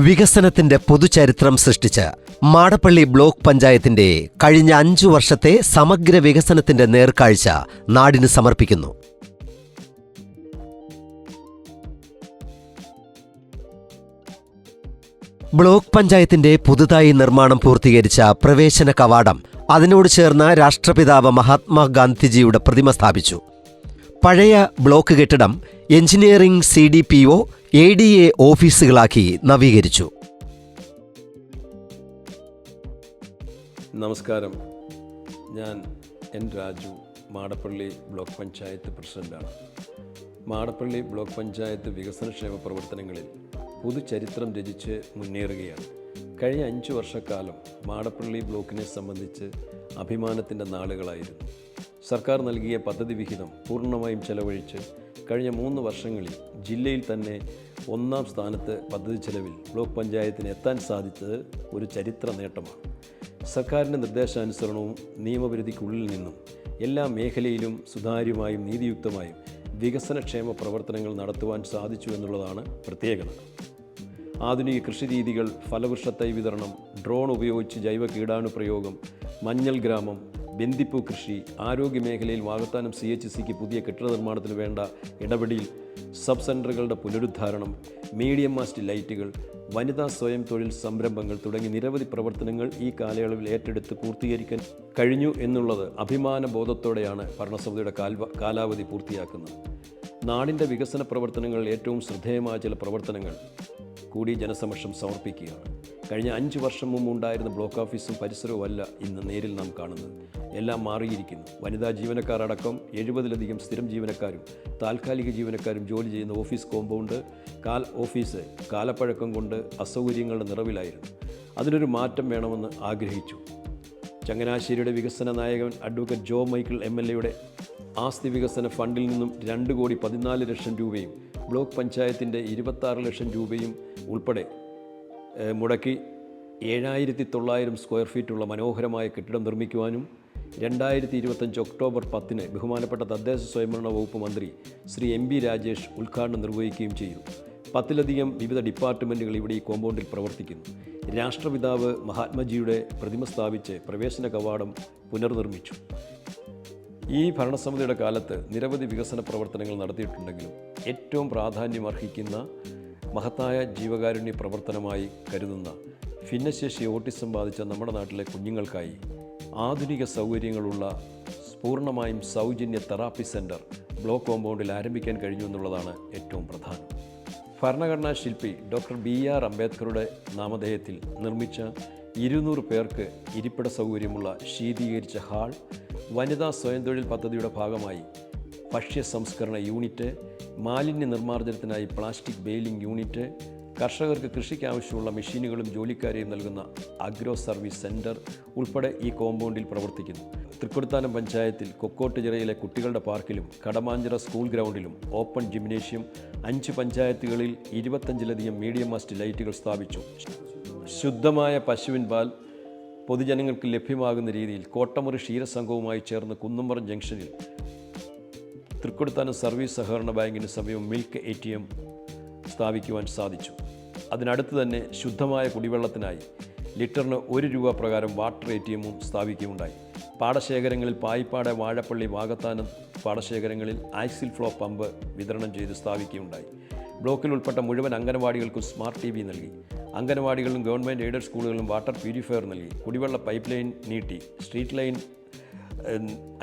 വികസനത്തിന്റെ പുതുചരിത്രം സൃഷ്ടിച്ച് മാടപ്പള്ളി ബ്ലോക്ക് പഞ്ചായത്തിന്റെ കഴിഞ്ഞ 5 വർഷത്തെ സമഗ്ര വികസനത്തിന്റെ നേർക്കാഴ്ച നാടിന് സമർപ്പിക്കുന്നു. ബ്ലോക്ക് പഞ്ചായത്തിന്റെ പുതുതായി നിർമ്മാണം പൂർത്തീകരിച്ച പ്രവേശന കവാടം അതിനോട് ചേർന്ന് രാഷ്ട്രപിതാവ് മഹാത്മാഗാന്ധിജിയുടെ പ്രതിമ സ്ഥാപിച്ചു. പഴയ ബ്ലോക്ക് കെട്ടിടം എഞ്ചിനീയറിംഗ് CDPO ADA ഓഫീസുകളാക്കി നവീകരിച്ചു. നമസ്കാരം, ഞാൻ N. രാജു, മാടപ്പള്ളി ബ്ലോക്ക് പഞ്ചായത്ത് പ്രസിഡന്റാണ്. മാടപ്പള്ളി ബ്ലോക്ക് പഞ്ചായത്ത് വികസനക്ഷേമ പ്രവർത്തനങ്ങളിൽ പുതുചരിത്രം രചിച്ച് മുന്നേറുകയാണ്. കഴിഞ്ഞ 5 വർഷക്കാലം മാടപ്പള്ളി ബ്ലോക്കിനെ സംബന്ധിച്ച് അഭിമാനത്തിൻ്റെ നാളുകളായിരുന്നു. സർക്കാർ നൽകിയ പദ്ധതി വിഹിതം പൂർണ്ണമായും ചെലവഴിച്ച് കഴിഞ്ഞ 3 വർഷങ്ങളിൽ ജില്ലയിൽ തന്നെ 1-ാം സ്ഥാനത്ത് പദ്ധതി ചെലവിൽ ബ്ലോക്ക് പഞ്ചായത്തിന് എത്താൻ സാധിച്ചത് ഒരു ചരിത്ര നേട്ടമാണ്. സർക്കാരിൻ്റെ നിർദ്ദേശാനുസരണവും നിയമപരിധിക്കുള്ളിൽ നിന്നും എല്ലാ മേഖലയിലും സുതാര്യമായും നീതിയുക്തമായും വികസനക്ഷേമ പ്രവർത്തനങ്ങൾ നടത്തുവാൻ സാധിച്ചു എന്നുള്ളതാണ് പ്രത്യേകത. ആധുനിക കൃഷിരീതികൾ, ഫലവൃക്ഷത്തൈ വിതരണം, ഡ്രോൺ ഉപയോഗിച്ച് ജൈവ കീടാണു പ്രയോഗം, മഞ്ഞൾ ഗ്രാമം, ബന്ദിപ്പൂ കൃഷി, ആരോഗ്യമേഖലയിൽ വാകത്താനം CHCക്ക് പുതിയ കെട്ടിട നിർമ്മാണത്തിന് വേണ്ട ഇടപെടൽ, സബ് സെൻ്ററുകളുടെ പുനരുദ്ധാരണം, മീഡിയം മാസ്റ്റ് ലൈറ്റുകൾ, വനിതാ സ്വയം തൊഴിൽ സംരംഭങ്ങൾ തുടങ്ങി നിരവധി പ്രവർത്തനങ്ങൾ ഈ കാലയളവിൽ ഏറ്റെടുത്ത് പൂർത്തീകരിക്കാൻ കഴിഞ്ഞു എന്നുള്ളത് അഭിമാന ബോധത്തോടെയാണ് ഭരണസമിതിയുടെ കാലാവധി പൂർത്തിയാക്കുന്നത്. നാടിൻ്റെ വികസന പ്രവർത്തനങ്ങളിൽ ഏറ്റവും ശ്രദ്ധേയമായ ചില പ്രവർത്തനങ്ങൾ കൂടി ജനസമക്ഷം സമർപ്പിക്കുകയാണ്. കഴിഞ്ഞ 5 വർഷം മുമ്പ് ഉണ്ടായിരുന്ന ബ്ലോക്ക് ഓഫീസും പരിസരവും അല്ല ഇന്ന് നേരിൽ നാം കാണുന്നത്. എല്ലാം മാറിയിരിക്കുന്നു. വനിതാ ജീവനക്കാർ അടക്കം 70-ലധികം സ്ഥിരം ജീവനക്കാരും താൽക്കാലിക ജീവനക്കാരും ജോലി ചെയ്യുന്ന ഓഫീസ് കോമ്പൗണ്ട് ഓഫീസ് കാലപ്പഴക്കം കൊണ്ട് അസൗകര്യങ്ങളുടെ നിറവിലായിരുന്നു. അതിനൊരു മാറ്റം വേണമെന്ന് ആഗ്രഹിച്ചു. ചങ്ങനാശ്ശേരിയുടെ വികസന നായകൻ അഡ്വക്കേറ്റ് ജോ മൈക്കിൾ MLA ആസ്തി വികസന ഫണ്ടിൽ നിന്നും 2,14 ലക്ഷം രൂപയും ബ്ലോക്ക് പഞ്ചായത്തിൻ്റെ 26 ലക്ഷം രൂപയും ഉൾപ്പെടെ മുടക്കി 7,900 സ്ക്വയർ ഫീറ്റുള്ള മനോഹരമായ കെട്ടിടം നിർമ്മിക്കുവാനും 2025 ഒക്ടോബർ 10 ബഹുമാനപ്പെട്ട തദ്ദേശ സ്വയംഭരണ വകുപ്പ് മന്ത്രി ശ്രീ MB രാജേഷ് ഉദ്ഘാടനം നിർവഹിക്കുകയും ചെയ്തു. 10-ലധികം വിവിധ ഡിപ്പാർട്ട്മെൻറ്റുകൾ ഇവിടെ ഈ കോമ്പൗണ്ടിൽ പ്രവർത്തിക്കുന്നു. രാഷ്ട്രപിതാവ് മഹാത്മജിയുടെ പ്രതിമ സ്ഥാപിച്ച് പ്രവേശന കവാടം പുനർനിർമ്മിച്ചു. ഈ ഭരണസമിതിയുടെ കാലത്ത് നിരവധി വികസന പ്രവർത്തനങ്ങൾ നടത്തിയിട്ടുണ്ടെങ്കിലും ഏറ്റവും പ്രാധാന്യമർഹിക്കുന്ന മഹത്തായ ജീവകാരുണ്യ പ്രവർത്തനമായി കരുതുന്ന ഭിന്നശേഷി ഓട്ടിസം ബാധിച്ച നമ്മുടെ നാട്ടിലെ കുഞ്ഞുങ്ങൾക്കായി ആധുനിക സൗകര്യങ്ങളുള്ള പൂർണ്ണമായും സൗജന്യ തെറാപ്പി സെൻറ്റർ ബ്ലോക്ക് കോമ്പൗണ്ടിൽ ആരംഭിക്കാൻ കഴിഞ്ഞു എന്നുള്ളതാണ് ഏറ്റവും പ്രധാനം. ഭരണഘടനാ ശില്പി ഡോക്ടർ BR അംബേദ്കറുടെ നാമധേയത്തിൽ നിർമ്മിച്ച 200 പേർക്ക് ഇരിപ്പിട സൗകര്യമുള്ള ശീതീകരിച്ച ഹാൾ, വനിതാ സ്വയം തൊഴിൽ പദ്ധതിയുടെ ഭാഗമായി ഭക്ഷ്യ സംസ്കരണ യൂണിറ്റ്, മാലിന്യ നിർമ്മാർജ്ജനത്തിനായി പ്ലാസ്റ്റിക് ബെയിലിംഗ് യൂണിറ്റ്, കർഷകർക്ക് കൃഷിക്ക് ആവശ്യമുള്ള മെഷീനുകളും ജോലിക്കാരെയും നൽകുന്ന അഗ്രോ സർവീസ് സെൻറ്റർ ഉൾപ്പെടെ ഈ കോമ്പൗണ്ടിൽ പ്രവർത്തിക്കുന്നു. തൃക്കൊടിത്താനം പഞ്ചായത്തിൽ കൊക്കോട്ടുചിറയിലെ കുട്ടികളുടെ പാർക്കിലും കടമാഞ്ചിറ സ്കൂൾ ഗ്രൗണ്ടിലും ഓപ്പൺ ജിംനേഷ്യം, 5 പഞ്ചായത്തുകളിൽ 25-ലധികം മീഡിയം മാസ്റ്റ് ലൈറ്റുകൾ സ്ഥാപിച്ചു. ശുദ്ധമായ പശുവിൻ പാൽ പൊതുജനങ്ങൾക്ക് ലഭ്യമാകുന്ന രീതിയിൽ കോട്ടമുറി ക്ഷീരസംഘവുമായി ചേർന്ന് കുന്നുംപുറം ജംഗ്ഷനിൽ തൃക്കൊടിത്താനം സർവീസ് സഹകരണ ബാങ്കിന് സമീപം മിൽക്ക് ATM സ്ഥാപിക്കുവാൻ സാധിച്ചു. അതിനടുത്ത് തന്നെ ശുദ്ധമായ കുടിവെള്ളത്തിനായി ലിറ്ററിന് 1 രൂപ പ്രകാരം വാട്ടർ ATMഉം സ്ഥാപിക്കുകയുണ്ടായി. പാടശേഖരങ്ങളിൽ പായിപ്പാട്, വാഴപ്പള്ളി, വാകത്താനം പാടശേഖരങ്ങളിൽ ആക്സിൽ ഫ്ലോ പമ്പ് വിതരണം ചെയ്ത് സ്ഥാപിക്കുകയുണ്ടായി. ബ്ലോക്കിൽ ഉൾപ്പെട്ട മുഴുവൻ അംഗനവാടികൾക്കും സ്മാർട്ട് TV നൽകി. അംഗനവാടികളിലും ഗവൺമെൻറ് എയ്ഡഡ് സ്കൂളുകളിലും വാട്ടർ പ്യൂരിഫയർ നൽകി. കുടിവെള്ള പൈപ്പ് ലൈൻ നീട്ടി. സ്ട്രീറ്റ് ലൈൻ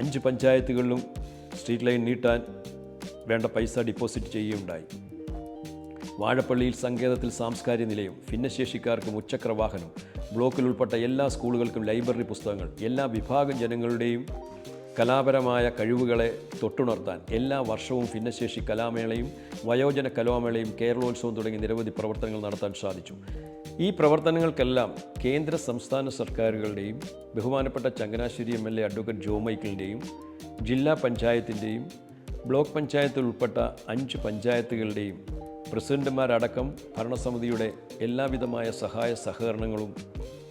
5 പഞ്ചായത്തുകളിലും സ്ട്രീറ്റ് ലൈൻ നീട്ടാൻ വേണ്ട പൈസ ഡിപ്പോസിറ്റ് ചെയ്യുകയുണ്ടായി. വാഴപ്പള്ളിയിൽ സങ്കേതത്തിൽ സാംസ്കാരിക നിലയം, ഭിന്നശേഷിക്കാർക്കും മുച്ചക്രവാഹനം, ബ്ലോക്കിൽ ഉൾപ്പെട്ട എല്ലാ സ്കൂളുകൾക്കും ലൈബ്രറി പുസ്തകങ്ങൾ, എല്ലാ വിഭാഗം ജനങ്ങളുടെയും കലാപരമായ കഴിവുകളെ തൊട്ടുണർത്താൻ എല്ലാ വർഷവും ഭിന്നശേഷി കലാമേളയും വയോജന കലാമേളയും കേരളോത്സവം തുടങ്ങി നിരവധി പ്രവർത്തനങ്ങൾ നടത്താൻ സാധിച്ചു. ഈ പ്രവർത്തനങ്ങൾക്കെല്ലാം കേന്ദ്ര സംസ്ഥാന സർക്കാരുകളുടെയും ബഹുമാനപ്പെട്ട ചങ്ങനാശ്ശേരി MLA അഡ്വക്കേറ്റ് ജോ മൈക്കിളിൻ്റെയും ജില്ലാ പഞ്ചായത്തിൻ്റെയും ബ്ലോക്ക് പഞ്ചായത്തിൽ ഉൾപ്പെട്ട 5 പഞ്ചായത്തുകളുടെയും പ്രസിഡന്റുമാരടക്കം ഭരണസമിതിയുടെ എല്ലാവിധമായ സഹായ സഹകരണങ്ങളും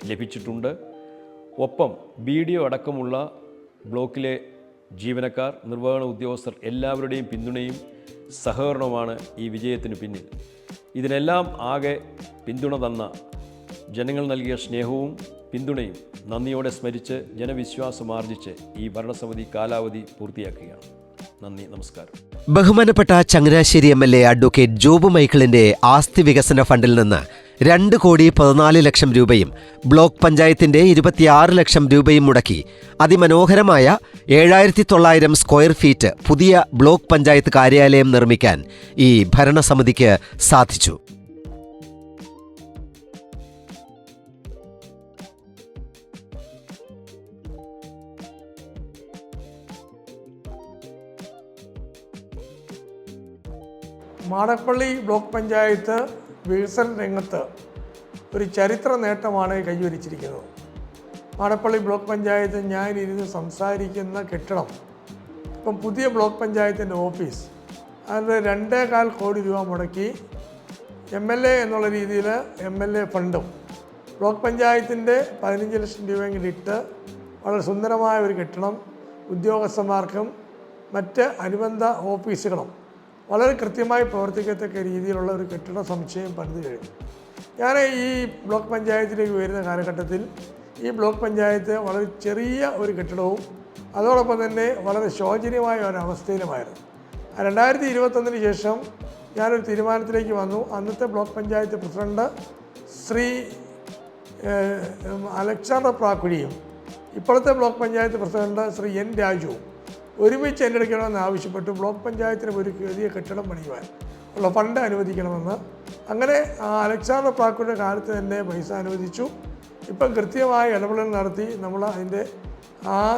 ലഭിച്ചിട്ടുണ്ട്. ഒപ്പം BDO അടക്കമുള്ള ബ്ലോക്കിലെ ജീവനക്കാർ, നിർവഹണ ഉദ്യോഗസ്ഥർ എല്ലാവരുടെയും പിന്തുണയും സഹകരണവുമാണ് ഈ വിജയത്തിന് പിന്നിൽ. ഇതിനെല്ലാം ആകെ പിന്തുണ തന്ന ജനങ്ങൾ നൽകിയ സ്നേഹവും പിന്തുണയും നന്ദിയോടെ സ്മരിച്ച് ജനവിശ്വാസം ആർജിച്ച് ഈ ഭരണസമിതി കാലാവധി പൂർത്തിയാക്കുകയാണ്. നന്ദി, നമസ്കാരം. ബഹുമാനപ്പെട്ട ചങ്ങനാശ്ശേരി MLA അഡ്വക്കേറ്റ് ജോബ് മൈക്കിളിന്റെ ആസ്തി വികസന ഫണ്ടിൽ നിന്ന് 2,14,00,000 രൂപയും ബ്ലോക്ക് പഞ്ചായത്തിന്റെ 26 ലക്ഷം രൂപയും മുടക്കി അതിമനോഹരമായ 7,900 സ്ക്വയർ ഫീറ്റ് പുതിയ ബ്ലോക്ക് പഞ്ചായത്ത് കാര്യാലയം നിർമ്മിക്കാൻ ഈ ഭരണസമിതിക്ക് സാധിച്ചു. മാടപ്പള്ളി ബ്ലോക്ക് പഞ്ചായത്ത് വികസന രംഗത്ത് ഒരു ചരിത്ര നേട്ടമാണ് കൈവരിച്ചിരിക്കുന്നത്. മാടപ്പള്ളി ബ്ലോക്ക് പഞ്ചായത്ത് ഞാനിരുന്ന് സംസാരിക്കുന്ന കെട്ടിടം ഇപ്പം പുതിയ ബ്ലോക്ക് പഞ്ചായത്തിൻ്റെ ഓഫീസ്, അതിൽ 2.25 കോടി രൂപ മുടക്കി MLA എന്നുള്ള രീതിയിൽ MLA ഫണ്ടും ബ്ലോക്ക് പഞ്ചായത്തിൻ്റെ 15 ലക്ഷം രൂപയെങ്കിലും ഇട്ട് വളരെ സുന്ദരമായ ഒരു കെട്ടിടം ഉദ്യോഗസ്ഥന്മാർക്കും മറ്റ് അനുബന്ധ ഓഫീസുകളും വളരെ കൃത്യമായി പ്രവർത്തിക്കത്തക്ക രീതിയിലുള്ള ഒരു കെട്ടിട സമുച്ചയം പണിത് കഴിഞ്ഞു. ഞാൻ ഈ ബ്ലോക്ക് പഞ്ചായത്തിലേക്ക് വരുന്ന കാലഘട്ടത്തിൽ ഈ ബ്ലോക്ക് പഞ്ചായത്ത് വളരെ ചെറിയ ഒരു കെട്ടിടവും അതോടൊപ്പം തന്നെ വളരെ ശോചനീയമായ ഒരവസ്ഥയിലുമായിരുന്നു. 2021 ശേഷം ഞാനൊരു തീരുമാനത്തിലേക്ക് വന്നു. അന്നത്തെ block panchayat president Shri Alexander പ്രാക്കുഴിയും ഇപ്പോഴത്തെ block panchayat president Shri N രാജുവും ഒരുമിച്ച് ഏറ്റെടുക്കണമെന്ന് ആവശ്യപ്പെട്ടു. ബ്ലോക്ക് പഞ്ചായത്തിന് ഒരു പുതിയ കെട്ടിടം പണിയുവാൻ ഉള്ള ഫണ്ട് അനുവദിക്കണമെന്ന്. അങ്ങനെ അലക്സാണ്ടർ പ്രാക്കുഴിയുടെ കാലത്ത് തന്നെ പൈസ അനുവദിച്ചു. ഇപ്പം കൃത്യമായ ഇടപെടൽ നടത്തി നമ്മൾ അതിൻ്റെ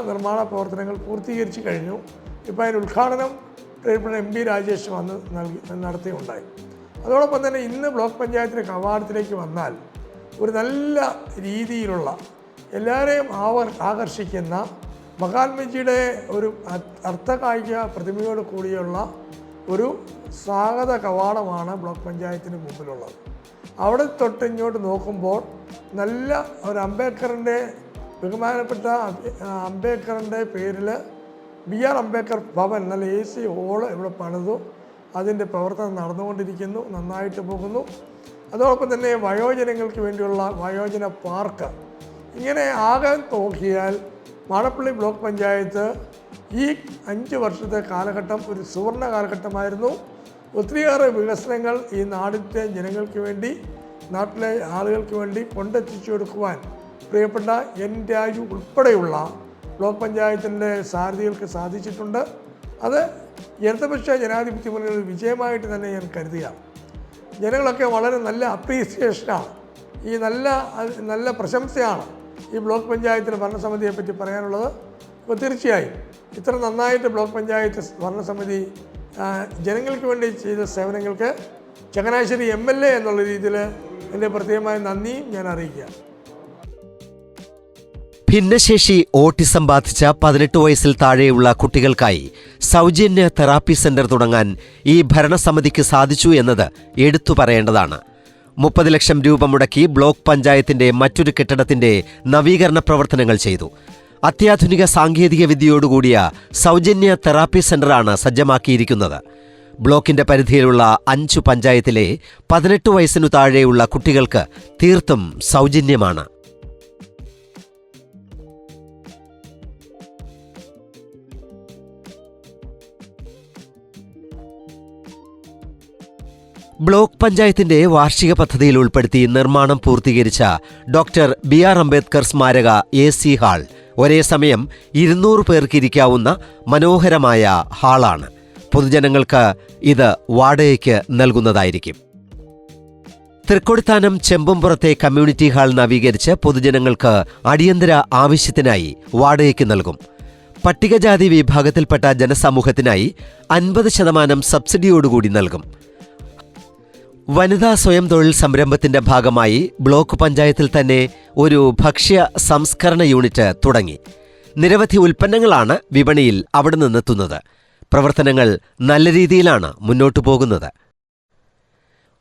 നിർമ്മാണ പ്രവർത്തനങ്ങൾ പൂർത്തീകരിച്ച് കഴിഞ്ഞു. ഇപ്പം അതിന് ഉദ്ഘാടനം MP രാജേഷ് വന്ന് നടത്തിയുണ്ടായി. അതോടൊപ്പം തന്നെ ഇന്ന് ബ്ലോക്ക് പഞ്ചായത്തിൻ്റെ കവാടത്തിലേക്ക് വന്നാൽ ഒരു നല്ല രീതിയിലുള്ള എല്ലാവരെയും ആകർഷിക്കുന്ന മഹാത്മജിയുടെ ഒരു അർത്ഥകായിക പ്രതിമയോട് കൂടിയുള്ള ഒരു സ്വാഗത കവാടമാണ് ബ്ലോക്ക് പഞ്ചായത്തിന് മുമ്പിലുള്ളത്. അവിടെ തൊട്ട് ഇങ്ങോട്ട് നോക്കുമ്പോൾ നല്ല ഒരു ബഹുമാനപ്പെട്ട അംബേദ്കറിൻ്റെ പേരിൽ BR അംബേദ്കർ ഭവൻ, നല്ല AC ഹോള് ഇവിടെ പണിതു. അതിൻ്റെ പ്രവർത്തനം നടന്നുകൊണ്ടിരിക്കുന്നു, നന്നായിട്ട് പോകുന്നു. അതോടൊപ്പം തന്നെ വയോജനങ്ങൾക്ക് വേണ്ടിയുള്ള വയോജന പാർക്ക്, ഇങ്ങനെ ആകാൻ നോക്കിയാൽ മാടപ്പള്ളി ബ്ലോക്ക് പഞ്ചായത്ത് ഈ 5 വർഷത്തെ കാലഘട്ടം ഒരു സുവർണ കാലഘട്ടമായിരുന്നു. ഒത്തിരിയേറെ വികസനങ്ങൾ ഈ നാടിൻ്റെ ജനങ്ങൾക്ക് വേണ്ടി, നാട്ടിലെ ആളുകൾക്ക് വേണ്ടി കൊണ്ടെത്തിച്ചു കൊടുക്കുവാൻ പ്രിയപ്പെട്ട N രാജു ഉൾപ്പെടെയുള്ള ബ്ലോക്ക് പഞ്ചായത്തിൻ്റെ സാരഥികൾക്ക് സാധിച്ചിട്ടുണ്ട്. അത് ഇടതുപക്ഷ ജനാധിപത്യ മുന്നണിയുടെ വിജയമായിട്ട് തന്നെ ഞാൻ കരുതുകയാണ്. ജനങ്ങളൊക്കെ വളരെ നല്ല അപ്രീസിയേഷനാണ്, ഈ നല്ല പ്രശംസയാണ് ഈ ബ്ലോക്ക് പഞ്ചായത്തിന് ഭരണസമിതിയെ പറ്റി പറയാനുള്ളത്. അപ്പോൾ തീർച്ചയായും ഇത്ര നന്നായിട്ട് ബ്ലോക്ക് പഞ്ചായത്ത് ഭരണസമിതി ജനങ്ങൾക്ക് വേണ്ടി ചെയ്ത സേവനങ്ങൾക്ക് ചങ്ങനാശ്ശേരി MLA എന്നുള്ള രീതിയിൽ എൻ്റെ പ്രത്യേകമായ നന്ദിയും ഞാൻ അറിയിക്കുക. ഭിന്നശേഷി ഓട്ടിസം ബാധിച്ച 18 വയസ്സിൽ താഴെയുള്ള കുട്ടികൾക്കായി സൗജന്യ തെറാപ്പി സെന്റർ തുടങ്ങാൻ ഈ ഭരണസമിതിക്ക് സാധിച്ചു എന്നത് എടുത്തു പറയേണ്ടതാണ്. 30 ലക്ഷം രൂപ മുടക്കി ബ്ലോക്ക് പഞ്ചായത്തിന്റെ മറ്റൊരു കെട്ടിടത്തിന്റെ നവീകരണ പ്രവർത്തനങ്ങൾ ചെയ്തു. അത്യാധുനിക സാങ്കേതിക വിദ്യയോടുകൂടിയ സൗജന്യ തെറാപ്പി സെന്ററാണ് സജ്ജമാക്കിയിരിക്കുന്നത്. ബ്ലോക്കിന്റെ പരിധിയിലുള്ള 5 പഞ്ചായത്തിലെ 18 വയസ്സിനു താഴെയുള്ള കുട്ടികൾക്ക് തീർത്തും സൗജന്യമാണ്. ബ്ലോക്ക് പഞ്ചായത്തിന്റെ വാർഷിക പദ്ധതിയിൽ ഉൾപ്പെടുത്തി നിർമ്മാണം പൂർത്തീകരിച്ച ഡോക്ടർ BR അംബേദ്കർ സ്മാരക AC ഹാൾ ഒരേ സമയം 200 പേർക്ക് ഇരിക്കാവുന്ന മനോഹരമായ ഹാളാണ്. പൊതുജനങ്ങൾക്ക് ഇത് വാടകയ്ക്ക് നൽകുന്നതായിരിക്കും. തൃക്കൊടിത്താനം ചെമ്പുംപുറത്തെ കമ്മ്യൂണിറ്റി ഹാൾ നവീകരിച്ച് പൊതുജനങ്ങൾക്ക് അടിയന്തര ആവശ്യത്തിനായി വാടകയ്ക്ക് നൽകും. പട്ടികജാതി വിഭാഗത്തിൽപ്പെട്ട ജനസമൂഹത്തിനായി 50% സബ്സിഡിയോടുകൂടി നൽകും. വനിതാ സ്വയം തൊഴിൽ സംരംഭത്തിന്റെ ഭാഗമായി ബ്ലോക്ക് പഞ്ചായത്തിൽ തന്നെ ഒരു ഭക്ഷ്യ സംസ്കരണ യൂണിറ്റ് തുടങ്ങി. നിരവധി ഉൽപ്പന്നങ്ങളാണ് വിപണിയിൽ അവിടെ നിന്നെത്തുന്നത്. പ്രവർത്തനങ്ങൾ നല്ല രീതിയിലാണ് മുന്നോട്ടു പോകുന്നത്.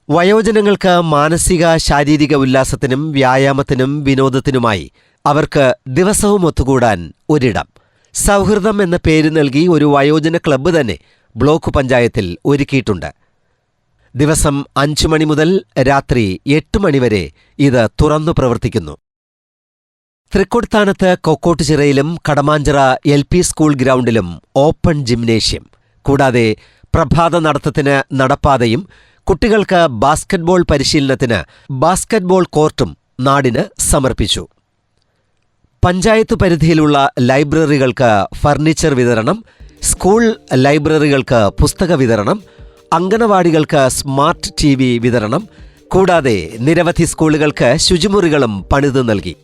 വയോജനങ്ങൾക്ക് മാനസിക ശാരീരിക ഉല്ലാസത്തിനും വ്യായാമത്തിനും വിനോദത്തിനുമായി അവർക്ക് ദിവസവും ഒത്തുകൂടാൻ ഒരിടം, സൗഹൃദം എന്ന പേര് നൽകി ഒരു വയോജന ക്ലബ്ബ് തന്നെ ബ്ലോക്ക് പഞ്ചായത്തിൽ ഒരുക്കിയിട്ടുണ്ട്. ദിവസം 5 മണി മുതൽ രാത്രി 8 മണിവരെ ഇത് തുറന്നു പ്രവർത്തിക്കുന്നു. തൃക്കൊടിത്താനത്ത് കൊക്കോട്ടുചിറയിലും കടമാഞ്ചിറ LP സ്കൂൾ ഗ്രൗണ്ടിലും ഓപ്പൺ ജിംനേഷ്യം, കൂടാതെ പ്രഭാത നടത്തത്തിന് നടപ്പാതയും കുട്ടികൾക്ക് ബാസ്ക്കറ്റ്ബോൾ പരിശീലനത്തിന് ബാസ്ക്കറ്റ്ബോൾ കോർട്ടും നാടിന് സമർപ്പിച്ചു. പഞ്ചായത്ത് പരിധിയിലുള്ള ലൈബ്രറികൾക്ക് ഫർണിച്ചർ വിതരണം, സ്കൂൾ ലൈബ്രറികൾക്ക് പുസ്തക വിതരണം, അങ്കണവാടികൾക്ക് സ്മാർട്ട് TV വിതരണം, കൂടാതെ നിരവധി സ്കൂളുകൾക്ക് ശുചിമുറികളും പണിതു നൽകി.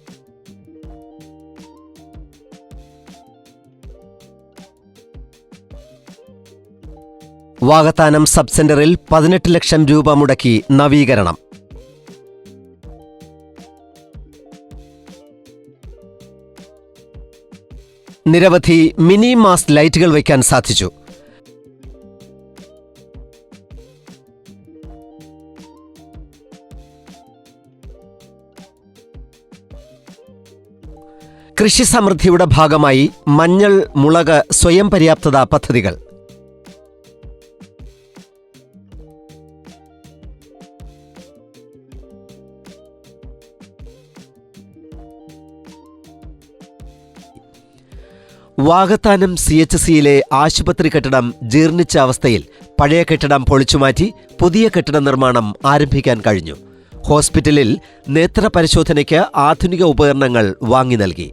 വാകത്താനം സബ് സെന്ററിൽ 18 ലക്ഷം രൂപ മുടക്കി നവീകരണം. നിരവധി മിനി മാസ് ലൈറ്റുകൾ വയ്ക്കാൻ സാധിച്ചു. കൃഷി സമൃദ്ധിയുടെ ഭാഗമായി മഞ്ഞൾ, മുളക് സ്വയം പര്യാപ്തത പദ്ധതികൾ. വാകത്താനം CHCയിലെ ആശുപത്രി കെട്ടിടം ജീർണിച്ച അവസ്ഥയിൽ പഴയ കെട്ടിടം പൊളിച്ചുമാറ്റി പുതിയ കെട്ടിട നിർമ്മാണം ആരംഭിക്കാൻ കഴിഞ്ഞു. ഹോസ്പിറ്റലിൽ നേത്രപരിശോധനയ്ക്ക് ആധുനിക ഉപകരണങ്ങൾ വാങ്ങി നൽകി.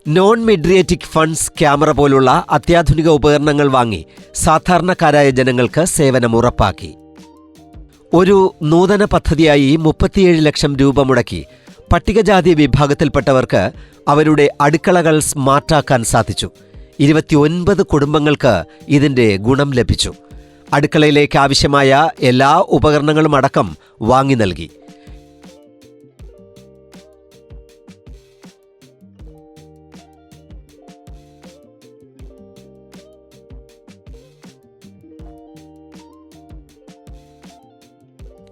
നോൺ മിഡ്രിയേറ്റിക് ഫണ്ട്സ് ക്യാമറ പോലുള്ള അത്യാധുനിക ഉപകരണങ്ങൾ വാങ്ങി സാധാരണക്കാരായ ജനങ്ങൾക്ക് സേവനം ഉറപ്പാക്കി. ഒരു നൂതന പദ്ധതിയായി 37 ലക്ഷം രൂപ മുടക്കി പട്ടികജാതി വിഭാഗത്തിൽപ്പെട്ടവർക്ക് അവരുടെ അടുക്കളകൾ സ്മാർട്ടാക്കാൻ സാധിച്ചു. 29 കുടുംബങ്ങൾക്ക് ഇതിന്റെ ഗുണം ലഭിച്ചു. അടുക്കളയിലേക്ക് ആവശ്യമായ എല്ലാ ഉപകരണങ്ങളും അടക്കം വാങ്ങി നൽകി.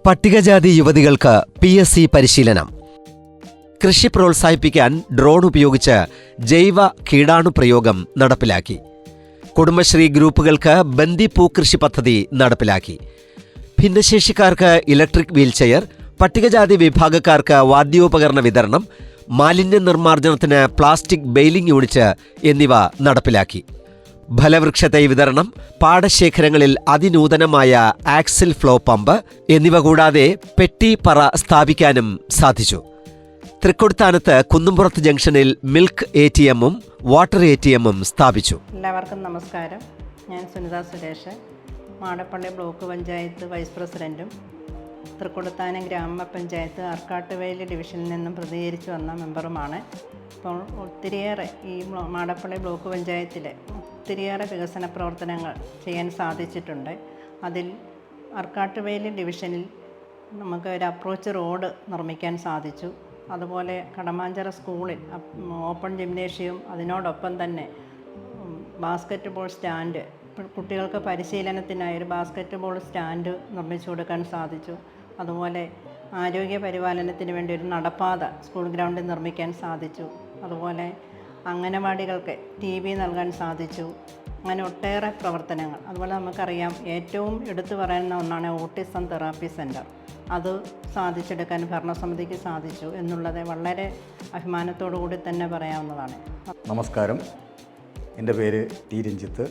പട്ടികജാതി യുവതികൾക്ക് PSC പരിശീലനം. കൃഷി പ്രോത്സാഹിപ്പിക്കാൻ ഡ്രോൺ ഉപയോഗിച്ച് ജൈവ കീടാണുപ്രയോഗം നടപ്പിലാക്കി. കുടുംബശ്രീ ഗ്രൂപ്പുകൾക്ക് ബന്ദിപ്പൂ കൃഷി പദ്ധതി നടപ്പിലാക്കി. ഭിന്നശേഷിക്കാർക്ക് ഇലക്ട്രിക് വീൽചെയർ, പട്ടികജാതി വിഭാഗക്കാർക്ക് വാദ്യോപകരണ വിതരണം, മാലിന്യ നിർമ്മാർജ്ജനത്തിന് പ്ലാസ്റ്റിക് ബെയിലിംഗ് യൂണിറ്റ് എന്നിവ നടപ്പിലാക്കി. ഫലവൃക്ഷ തൈ വിതരണം, പാടശേഖരങ്ങളിൽ അതിനൂതനമായ ആക്സിൽ ഫ്ലോ പമ്പ് എന്നിവ കൂടാതെ പെട്ടി പറ സ്ഥാപിക്കാനും സാധിച്ചു. തൃക്കൊടിത്താനത്ത് കുന്നുംപുറത്ത് ജംഗ്ഷനിൽ മിൽക്ക് ATM-ഉം വാട്ടർ ATM-ഉം സ്ഥാപിച്ചു. എല്ലാവർക്കും നമസ്കാരം. ഞാൻ സുനിത സുരേഷ്, മാടപ്പള്ളി ബ്ലോക്ക് പഞ്ചായത്ത് വൈസ് പ്രസിഡൻറ്റും തൃക്കൊടിത്താനം ഗ്രാമപഞ്ചായത്ത് ആർക്കാട്ടുവയൽ ഡിവിഷനിൽ നിന്നും പ്രതികരിച്ചു വന്ന മെമ്പറുമാണ്. അപ്പോൾ ഒത്തിരിയേറെ ഈ മാടപ്പള്ളി ബ്ലോക്ക് പഞ്ചായത്തിൽ ഒത്തിരിയേറെ വികസന പ്രവർത്തനങ്ങൾ ചെയ്യാൻ സാധിച്ചിട്ടുണ്ട്. അതിൽ ആർക്കാട്ടുവയൽ ഡിവിഷനിൽ നമുക്ക് ഒരു അപ്രോച്ച് റോഡ് നിർമ്മിക്കാൻ സാധിച്ചു. അതുപോലെ കടമാഞ്ചിറ സ്കൂളിൽ ഓപ്പൺ ജിംനേഷ്യം, അതിനോടൊപ്പം തന്നെ ബാസ്ക്കറ്റ് ബോൾ സ്റ്റാൻഡ്, കുട്ടികൾക്ക് പരിശീലനത്തിനായി ഒരു ബാസ്ക്കറ്റ് ബോൾ സ്റ്റാൻഡ് നിർമ്മിച്ചു കൊടുക്കാൻ സാധിച്ചു. അതുപോലെ ആരോഗ്യ പരിപാലനത്തിന് വേണ്ടി ഒരു നടപ്പാത സ്കൂൾ ഗ്രൗണ്ടിൽ നിർമ്മിക്കാൻ സാധിച്ചു. അതുപോലെ അംഗനവാടികൾക്ക് TV നൽകാൻ സാധിച്ചു. അങ്ങനെ ഒട്ടേറെ പ്രവർത്തനങ്ങൾ. അതുപോലെ നമുക്കറിയാം, ഏറ്റവും എടുത്തു പറയുന്ന ഒന്നാണ് ഓട്ടിസം തെറാപ്പി സെൻറ്റർ. അത് സാധിച്ചെടുക്കാൻ ഭരണസമിതിക്ക് സാധിച്ചു എന്നുള്ളത് വളരെ അഭിമാനത്തോടു കൂടി തന്നെ പറയാവുന്നതാണ്. നമസ്കാരം, എൻ്റെ പേര് T. രഞ്ജിത്ത്.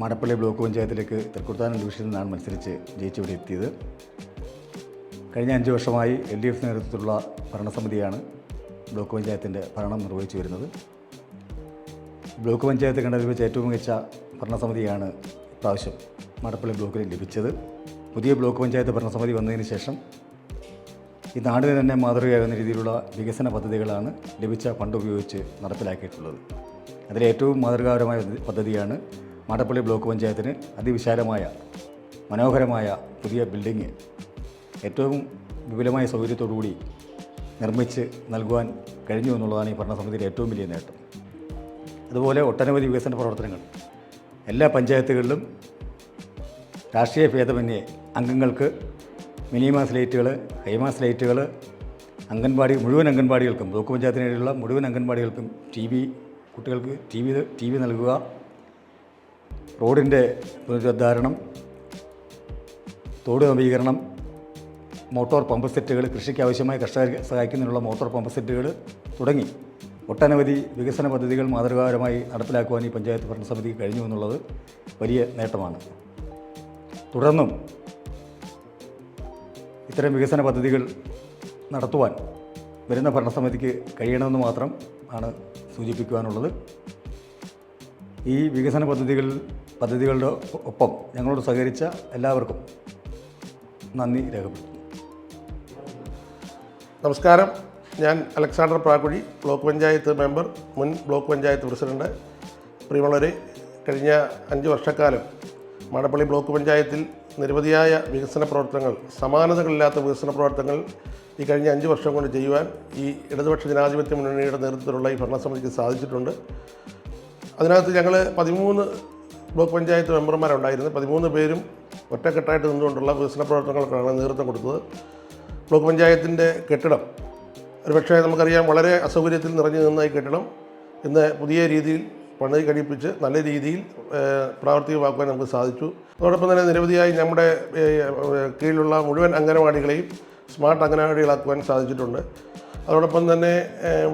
മാടപ്പള്ളി ബ്ലോക്ക് പഞ്ചായത്തിലേക്ക് തൃക്കൊടിത്താനം ഡിവിഷനിൽ നിന്നാണ് മത്സരിച്ച് ജയിച്ചിവിടെ എത്തിയത്. കഴിഞ്ഞ 5 വർഷമായി LDF നേതൃത്വത്തിലുള്ള ഭരണസമിതിയാണ് ബ്ലോക്ക് പഞ്ചായത്തിൻ്റെ ഭരണം നിർവഹിച്ചു വരുന്നത്. ബ്ലോക്ക് പഞ്ചായത്ത് കണ്ടതിൽ വെച്ച് ഏറ്റവും മികച്ച ഭരണസമിതിയാണ് ഇപ്രാവശ്യം മാടപ്പള്ളി ബ്ലോക്കിൽ ലഭിച്ചത്. പുതിയ ബ്ലോക്ക് പഞ്ചായത്ത് ഭരണസമിതി വന്നതിന് ശേഷം ഈ നാടിന് തന്നെ മാതൃകയാകുന്ന രീതിയിലുള്ള വികസന പദ്ധതികളാണ് ലഭിച്ച ഫണ്ട് ഉപയോഗിച്ച് നടപ്പിലാക്കിയിട്ടുള്ളത്. അതിലേറ്റവും മാതൃകാപരമായ പദ്ധതിയാണ് മാടപ്പള്ളി ബ്ലോക്ക് പഞ്ചായത്തിന് അതിവിശാലമായ മനോഹരമായ പുതിയ ബിൽഡിങ് ഏറ്റവും വിപുലമായ സൗകര്യത്തോടുകൂടി നിർമ്മിച്ച് നൽകുവാൻ കഴിഞ്ഞു എന്നുള്ളതാണ് ഈ ഭരണസമിതിയുടെ ഏറ്റവും വലിയ നേട്ടം. അതുപോലെ ഒട്ടനവധി വികസന പ്രവർത്തനങ്ങൾ എല്ലാ പഞ്ചായത്തുകളിലും രാഷ്ട്രീയ ഭേദമന്യേ അംഗങ്ങൾക്ക് മിനിമാസ് ലൈറ്റുകൾ, ഹൈമാസ് ലൈറ്റുകൾ, മുഴുവൻ അംഗൻവാടികൾക്കും, ബ്ലോക്ക് പഞ്ചായത്തിനിടയിലുള്ള മുഴുവൻ അംഗൻവാടികൾക്കും കുട്ടികൾക്ക് ടി വി നൽകുക, റോഡിൻ്റെ പുനരുദ്ധാരണം, തോട് നവീകരണം, മോട്ടോർ പമ്പ് സെറ്റുകൾ, കൃഷിക്ക് ആവശ്യമായ കർഷകരെ സഹായിക്കുന്നതിനുള്ള മോട്ടോർ പമ്പ് സെറ്റുകൾ തുടങ്ങി ഒട്ടനവധി വികസന പദ്ധതികൾ മാതൃകാപരമായി നടപ്പിലാക്കുവാൻ ഈ പഞ്ചായത്ത് ഭരണസമിതിക്ക് കഴിഞ്ഞു എന്നുള്ളത് വലിയ നേട്ടമാണ്. തുടർന്നും ഇത്തരം വികസന പദ്ധതികൾ നടത്തുവാൻ വരുന്ന ഭരണസമിതിക്ക് കഴിയണമെന്ന് മാത്രം ആണ് സൂചിപ്പിക്കുവാനുള്ളത്. ഈ വികസന പദ്ധതികളുടെ ഒപ്പം ഞങ്ങളോട് സഹകരിച്ച എല്ലാവർക്കും നന്ദി രേഖപ്പെടുത്തുന്നു. നമസ്കാരം. ഞാൻ Alexander Prakkuzhy, block panchayat member, മുൻ ബ്ലോക്ക് പഞ്ചായത്ത് പ്രസിഡന്റ്. പ്രിയമുള്ളവരെ, കഴിഞ്ഞ 5 വർഷക്കാലം മാടപ്പള്ളി ബ്ലോക്ക് പഞ്ചായത്തിൽ നിരവധിയായ വികസന പ്രവർത്തനങ്ങൾ, സമാനതകളില്ലാത്ത വികസന പ്രവർത്തനങ്ങൾ ഈ കഴിഞ്ഞ 5 വർഷം കൊണ്ട് ചെയ്യുവാൻ ഈ ഇടതുപക്ഷ ജനാധിപത്യ മുന്നണിയുടെ നേതൃത്വത്തിലുള്ള ഈ ഭരണസമിതിക്ക് സാധിച്ചിട്ടുണ്ട്. അതിനകത്ത് ഞങ്ങൾ 13 ബ്ലോക്ക് പഞ്ചായത്ത് മെമ്പർമാരുണ്ടായിരുന്നു. 13 പേരും ഒറ്റക്കെട്ടായിട്ട് നിന്നുകൊണ്ടുള്ള വികസന പ്രവർത്തനങ്ങൾക്കാണ് നേതൃത്വം കൊടുത്തത്. ബ്ലോക്ക് പഞ്ചായത്തിൻ്റെ കെട്ടിടം ഒരുപക്ഷേ നമുക്കറിയാം, വളരെ അസൗകര്യത്തിൽ നിറഞ്ഞു നിന്ന ഈ കെട്ടിടം ഇന്ന് പുതിയ രീതിയിൽ പണി കഴിപ്പിച്ച് നല്ല രീതിയിൽ പ്രാവർത്തികമാക്കുവാൻ നമുക്ക് സാധിച്ചു. അതോടൊപ്പം തന്നെ നിരവധിയായി നമ്മുടെ കീഴിലുള്ള മുഴുവൻ അംഗനവാടികളെയും സ്മാർട്ട് അംഗനവാടികളാക്കുവാൻ സാധിച്ചിട്ടുണ്ട്. അതോടൊപ്പം തന്നെ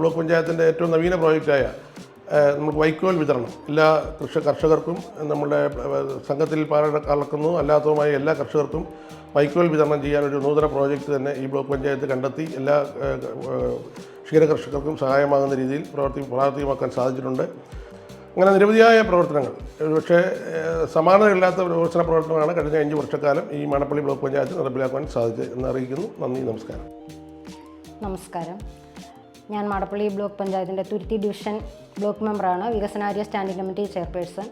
ബ്ലോക്ക് പഞ്ചായത്തിൻ്റെ ഏറ്റവും നവീന പ്രോജക്റ്റായ നമുക്ക് വൈക്കോൽ വിതരണം എല്ലാ കർഷകർക്കും, നമ്മുടെ സംഘത്തിൽ പാലക്കുന്നു അല്ലാത്തതുമായ എല്ലാ കർഷകർക്കും വൈക്കോൽ വിതരണം ചെയ്യാനൊരു നൂതന പ്രോജക്റ്റ് തന്നെ ഈ ബ്ലോക്ക് പഞ്ചായത്ത് കണ്ടെത്തി എല്ലാ ക്ഷീര കർഷകർക്കും സഹായമാകുന്ന രീതിയിൽ പ്രാവർത്തികമാക്കാൻ സാധിച്ചിട്ടുണ്ട്. അങ്ങനെ നിരവധിയായ പ്രവർത്തനങ്ങൾ, പക്ഷേ സമാനതയില്ലാത്ത വികസന പ്രവർത്തനങ്ങളാണ് കഴിഞ്ഞ 5 വർഷക്കാലം ഈ മാടപ്പള്ളി ബ്ലോക്ക് പഞ്ചായത്ത് നടപ്പിലാക്കാൻ സാധിച്ചത് എന്ന് അറിയിക്കുന്നു. നന്ദി, നമസ്കാരം. നമസ്കാരം. ഞാൻ മാടപ്പള്ളി ബ്ലോക്ക് പഞ്ചായത്തിൻ്റെ തുരുത്തി ഡിവിഷൻ ബ്ലോക്ക് മെമ്പറാണ്, വികസനാര്യ സ്റ്റാൻഡിംഗ് കമ്മിറ്റി ചെയർപേഴ്സൺ.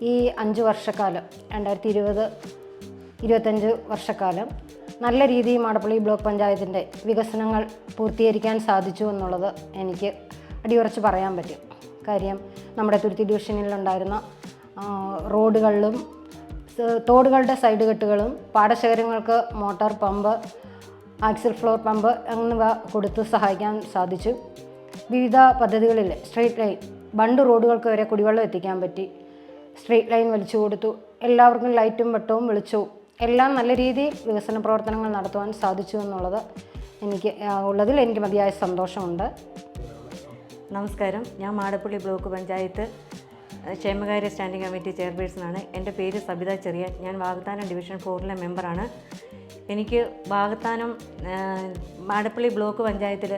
ഈ 5 വർഷക്കാലം 2020-25 വർഷക്കാലം നല്ല രീതിയിൽ മാടപ്പള്ളി ബ്ലോക്ക് പഞ്ചായത്തിൻ്റെ വികസനങ്ങൾ പൂർത്തീകരിക്കാൻ സാധിച്ചു എന്നുള്ളത് എനിക്ക് അടിയുറച്ച് പറയാൻ പറ്റും. കാര്യം നമ്മുടെ തുരുത്തി ഡിവിഷനിലുണ്ടായിരുന്ന റോഡുകളിലും തോടുകളുടെ സൈഡ് കെട്ടുകളും പാടശേഖരങ്ങൾക്ക് motor pump, axle floor pump എന്നിവ കൊടുത്ത് സഹായിക്കാൻ സാധിച്ചു. വിവിധ പദ്ധതികളിൽ സ്ട്രീറ്റ് ലൈൻ, ബണ്ട് റോഡുകൾക്ക് വരെ കുടിവെള്ളം എത്തിക്കാൻ പറ്റി. സ്ട്രീറ്റ് ലൈൻ വലിച്ചു കൊടുത്തു. എല്ലാവർക്കും ലൈറ്റും വെട്ടവും വെളിച്ചവും എല്ലാം നല്ല രീതിയിൽ വികസന പ്രവർത്തനങ്ങൾ നടത്തുവാൻ സാധിച്ചു എന്നുള്ളത് എനിക്ക് മതിയായ സന്തോഷമുണ്ട്. നമസ്കാരം. ഞാൻ മാടപ്പള്ളി ബ്ലോക്ക് പഞ്ചായത്ത് ക്ഷേമകാര്യ സ്റ്റാൻഡിംഗ് കമ്മിറ്റി ചെയർപേഴ്സണാണ്. എൻ്റെ പേര് സബിത ചെറിയാൻ. ഞാൻ വാകത്താനം ഡിവിഷൻ 4 മെമ്പറാണ്. എനിക്ക് വാകത്താനം മാടപ്പള്ളി ബ്ലോക്ക് പഞ്ചായത്തിൽ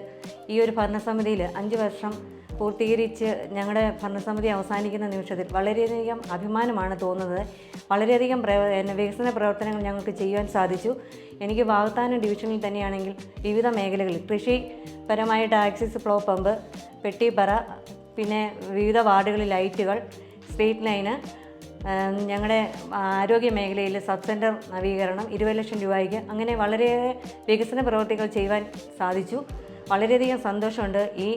ഈ ഒരു ഭരണസമിതിയിൽ 5 വർഷം പൂർത്തീകരിച്ച് ഞങ്ങളുടെ ഭരണസമിതി അവസാനിക്കുന്ന നിമിഷത്തിൽ വളരെയധികം അഭിമാനമാണ് തോന്നുന്നത്. വളരെയധികം വികസന പ്രവർത്തനങ്ങൾ ഞങ്ങൾക്ക് ചെയ്യുവാൻ സാധിച്ചു. എനിക്ക് വാകത്താനം ഡിവിഷനിൽ തന്നെയാണെങ്കിൽ വിവിധ മേഖലകളിൽ കൃഷിപരമായിട്ട് ആക്സിസ് ഫ്ലോ പമ്പ്, പെട്ടിപ്പറ, പിന്നെ വിവിധ വാർഡുകളിൽ ലൈറ്റുകൾ, സ്ട്രീറ്റ് ലൈന്, ഞങ്ങളുടെ ആരോഗ്യ മേഖലയിൽ സബ് സെൻറ്റർ നവീകരണം 20 ലക്ഷം രൂപയ്ക്ക്, അങ്ങനെ വളരെയേറെ വികസന പ്രവർത്തികൾ ചെയ്യുവാൻ സാധിച്ചു. വളരെയധികം സന്തോഷമുണ്ട് ഈ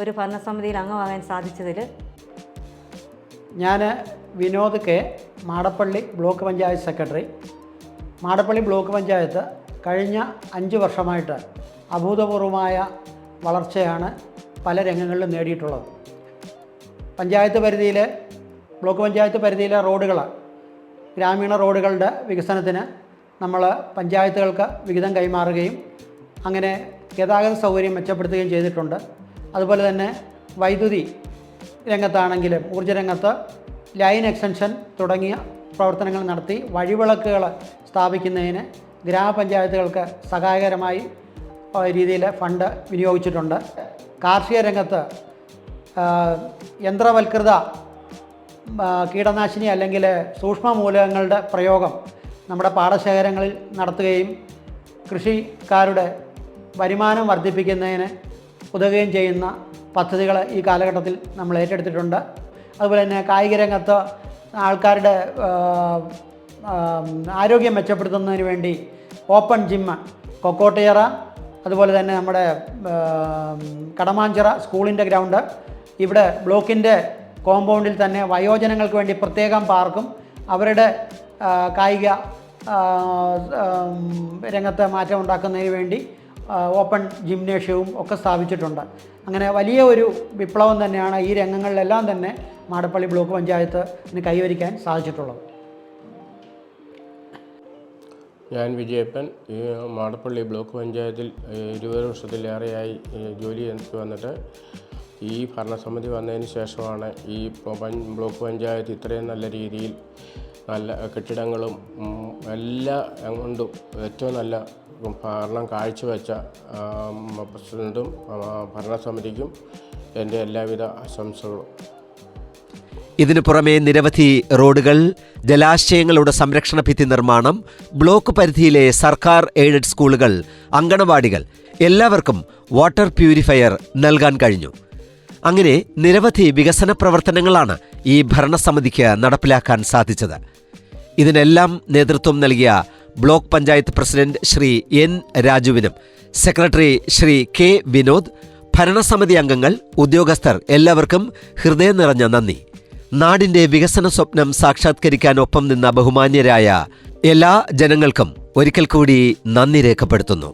ഒരു ഭരണസമിതിയിൽ അംഗമാകാൻ സാധിച്ചതിൽ. ഞാൻ Vinod K, Madappally block panchayat secretary. Madappally block panchayat കഴിഞ്ഞ 5 വർഷമായിട്ട് അഭൂതപൂർവമായ വളർച്ചയാണ് പല രംഗങ്ങളിലും നേടിയിട്ടുള്ളത്. ബ്ലോക്ക് പഞ്ചായത്ത് പരിധിയിലെ റോഡുകൾ, ഗ്രാമീണ റോഡുകളുടെ വികസനത്തിന് നമ്മൾ പഞ്ചായത്തുകൾക്ക് വിഹിതം കൈമാറുകയും അങ്ങനെ ഗതാഗത സൗകര്യം മെച്ചപ്പെടുത്തുകയും ചെയ്തിട്ടുണ്ട്. അതുപോലെ തന്നെ വൈദ്യുതി രംഗത്താണെങ്കിലും ഊർജ്ജരംഗത്ത് ലൈൻ എക്സ്റ്റൻഷൻ തുടങ്ങിയ പ്രവർത്തനങ്ങൾ നടത്തി വഴിവിളക്കുകൾ സ്ഥാപിക്കുന്നതിന് ഗ്രാമപഞ്ചായത്തുകൾക്ക് സഹായകരമായി രീതിയിൽ ഫണ്ട് വിനിയോഗിച്ചിട്ടുണ്ട്. കാർഷിക രംഗത്ത് യന്ത്രവൽകൃത കീടനാശിനി അല്ലെങ്കിൽ സൂക്ഷ്മ മൂലകങ്ങളുടെ പ്രയോഗം നമ്മുടെ പാടശേഖരങ്ങളിൽ നടത്തുകയും കൃഷിക്കാരുടെ വരുമാനം വർദ്ധിപ്പിക്കുന്നതിന് ഉതകുകയും ചെയ്യുന്ന പദ്ധതികൾ ഈ കാലഘട്ടത്തിൽ നമ്മൾ ഏറ്റെടുത്തിട്ടുണ്ട്. അതുപോലെ തന്നെ കായിക രംഗത്ത് ആൾക്കാരുടെ ആരോഗ്യം മെച്ചപ്പെടുത്തുന്നതിന് വേണ്ടി ഓപ്പൺ ജിമ്മ് കൊക്കോട്ടിയറ, അതുപോലെ തന്നെ നമ്മുടെ കടമാഞ്ചിറ സ്കൂളിൻ്റെ ഗ്രൗണ്ട്, ഇവിടെ ബ്ലോക്കിൻ്റെ കോമ്പൗണ്ടിൽ തന്നെ വയോജനങ്ങൾക്ക് വേണ്ടി പ്രത്യേകം പാർക്കും അവരുടെ കായിക രംഗത്ത് മാറ്റം ഉണ്ടാക്കുന്നതിന് വേണ്ടി ഓപ്പൺ ജിംനേഷ്യവും ഒക്കെ സ്ഥാപിച്ചിട്ടുണ്ട്. അങ്ങനെ വലിയ ഒരു വിപ്ലവം തന്നെയാണ് ഈ രംഗങ്ങളിലെല്ലാം തന്നെ മാടപ്പള്ളി ബ്ലോക്ക് പഞ്ചായത്തിന് കൈവരിക്കാൻ സാധിച്ചിട്ടുള്ളത്. ഞാൻ വിജയപ്പൻ ഈ മാടപ്പള്ളി ബ്ലോക്ക് പഞ്ചായത്തിൽ 20 വർഷത്തിലേറെയായി ജോലി ചെയ്ത് വന്നിട്ട് ഈ ഭരണസമിതി വന്നതിന് ശേഷമാണ് ഈ ബ്ലോക്ക് പഞ്ചായത്ത് ഇത്രയും നല്ല രീതിയിൽ നല്ല കെട്ടിടങ്ങളും എല്ലാ കൊണ്ടും ഏറ്റവും നല്ല ഭരണം കാഴ്ചവെച്ച പ്രസിഡൻറ്റും ഭരണസമിതിക്കും എൻ്റെ എല്ലാവിധ ആശംസകളും. ഇതിനു പുറമെ നിരവധി റോഡുകൾ, ജലാശയങ്ങളുടെ സംരക്ഷണ ഭിത്തി നിർമ്മാണം, ബ്ലോക്ക് പരിധിയിലെ സർക്കാർ എയ്ഡഡ് സ്കൂളുകൾ, അങ്കണവാടികൾ എല്ലാവർക്കും വാട്ടർ പ്യൂരിഫയർ നൽകാൻ കഴിഞ്ഞു. അങ്ങനെ നിരവധി വികസന പ്രവർത്തനങ്ങളാണ് ഈ ഭരണസമിതിക്ക് നടപ്പിലാക്കാൻ സാധിച്ചത്. ഇതിനെല്ലാം നേതൃത്വം നൽകിയ block panchayat president Shri N രാജുവിനും സെക്രട്ടറി ശ്രീ കെ വിനോദ്, ഭരണസമിതി അംഗങ്ങൾ, ഉദ്യോഗസ്ഥർ എല്ലാവർക്കും ഹൃദയം നിറഞ്ഞ നന്ദി. നാടിന്റെ വികസന സ്വപ്നം സാക്ഷാത്കരിക്കാൻ ഒപ്പം നിന്ന ബഹുമാന്യരായ എല്ലാ ജനങ്ങൾക്കും ഒരിക്കൽ കൂടി നന്ദി രേഖപ്പെടുത്തുന്നു.